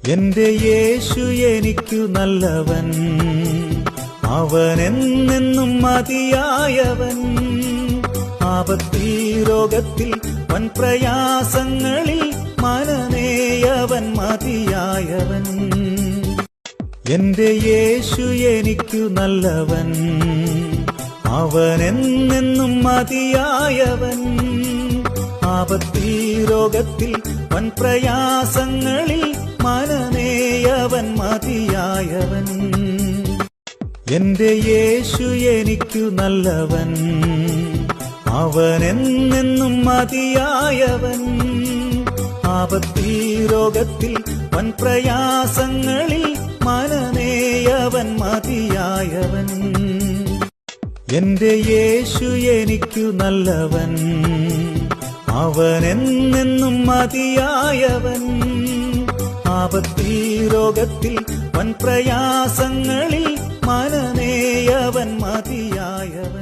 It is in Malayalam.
എന്റെ യേശു എനിക്കു നല്ലവൻ, അവനെന്നെന്നും മതിയായവൻ. ആപത്തിൽ രോഗത്തിൽ വൻ പ്രയാസങ്ങളിൽ മനമേയവൻ മതിയായവൻ. എന്റെ യേശു എനിക്കു നല്ലവൻ, അവനെന്നെന്നും മതിയായവൻ. ആപത്തിൽ രോഗത്തിൽ വൻ പ്രയാസങ്ങളിൽ മനമേയവൻ മതിയായവൻ. എന്റെ യേശു എനിക്കു നല്ലവൻ, അവനെന്നെന്നും മതിയായവൻ. ആപത്തിൽ രോഗത്തിൽ വൻ പ്രയാസങ്ങളിൽ മനമേയവൻ മതിയായവൻ. എന്റെ യേശു എനിക്കു നല്ലവൻ, അവനെന്നെന്നും മതിയായവൻ. ആപത്തിൽ രോഗത്തിൽ വൻ പ്രയാസങ്ങളിൽ മനമേയവൻ മതിയായവൻ.